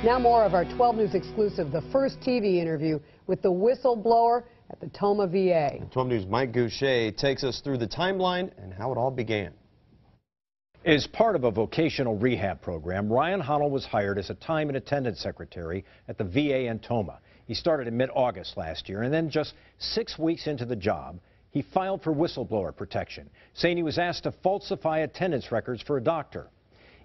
Now more of our 12 News exclusive, the first TV interview with the whistleblower at the Tomah VA. 12 News' Mike Goucher takes us through the timeline and how it all began. As part of a vocational rehab program, Ryan Honnell was hired as a time and attendance secretary at the VA in Tomah. He started in mid-August last year, and then just 6 weeks into the job, he filed for whistleblower protection, saying he was asked to falsify attendance records for a doctor.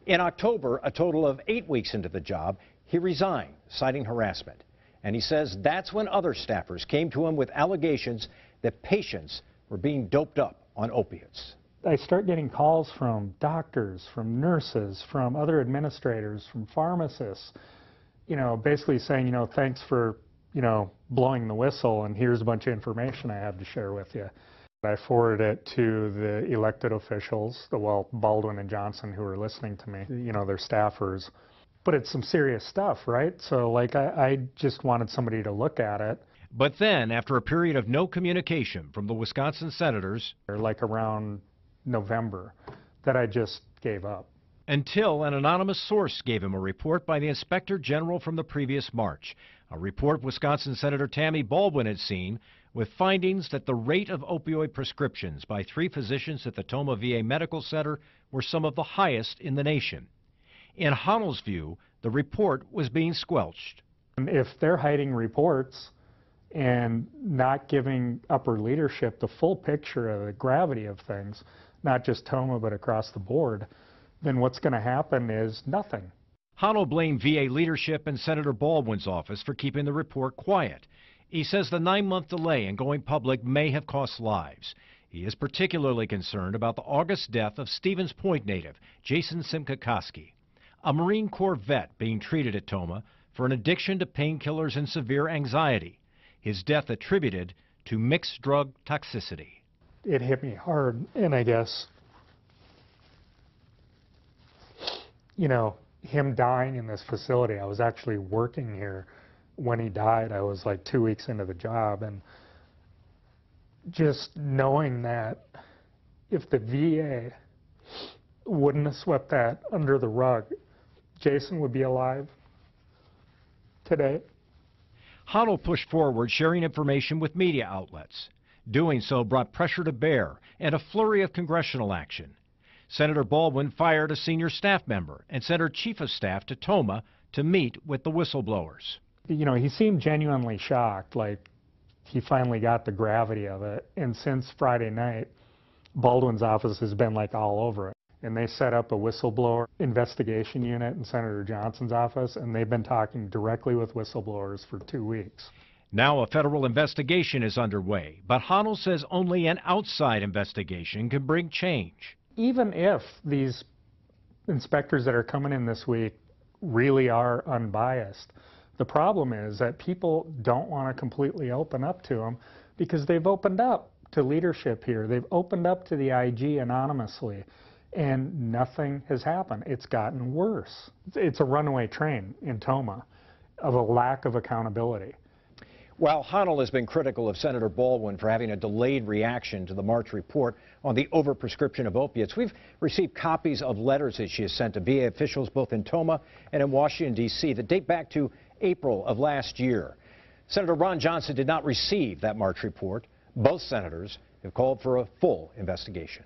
In October, a total of 8 weeks into the job, he resigned, citing harassment. And he says that's when other staffers came to him with allegations that patients were being doped up on opiates. I start getting calls from doctors, from nurses, from other administrators, from pharmacists, basically saying, thanks for, blowing the whistle, and here's a bunch of information I have to share with you. I forwarded it to the elected officials, Baldwin and Johnson, who are listening to me, their staffers. But it's some serious stuff, right? So, I just wanted somebody to look at it. But then, after a period of no communication from the Wisconsin senators, around November, that I just gave up. Until an anonymous source gave him a report by the Inspector General from the previous March, a report Wisconsin Senator Tammy Baldwin had seen, with findings that the rate of opioid prescriptions by 3 physicians at the Tomah VA Medical Center were some of the highest in the nation. In Honnell's view, the report was being squelched. If they're hiding reports and not giving upper leadership the full picture of the gravity of things, not just Tomah but across the board, then what's going to happen is nothing. Honnell blamed VA leadership and Senator Baldwin's office for keeping the report quiet. He says the 9-month delay in going public may have cost lives. He is particularly concerned about the August death of Stevens Point native Jason Simcokoski, a Marine Corps vet being treated at Tomah for an addiction to painkillers and severe anxiety. His death attributed to mixed drug toxicity. It hit me hard, and I guess, him dying in this facility, I was actually working here when he died. I was like 2 weeks into the job, and just knowing that if the VA wouldn't have swept that under the rug, Jason would be alive today. Honnell pushed forward, sharing information with media outlets. Doing so brought pressure to bear and a flurry of congressional action. Senator Baldwin fired a senior staff member and sent her chief of staff to Tomah to meet with the whistleblowers. He seemed genuinely shocked, like he finally got the gravity of it. And since Friday night, Baldwin's office has been all over it. And they set up a whistleblower investigation unit in Senator Johnson's office, and they've been talking directly with whistleblowers for 2 weeks. Now a federal investigation is underway, but Honnell says only an outside investigation can bring change. Even if these inspectors that are coming in this week really are unbiased, the problem is that people don't want to completely open up to them because they've opened up to leadership here. They've opened up to the IG anonymously, and nothing has happened. It's gotten worse. It's a runaway train in Tomah of a lack of accountability. While Honnell has been critical of Senator Baldwin for having a delayed reaction to the March report on the overprescription of opiates, we've received copies of letters that she has sent to VA officials both in Tomah and in Washington, D.C. that date back to April of last year. Senator Ron Johnson did not receive that March report. Both senators have called for a full investigation.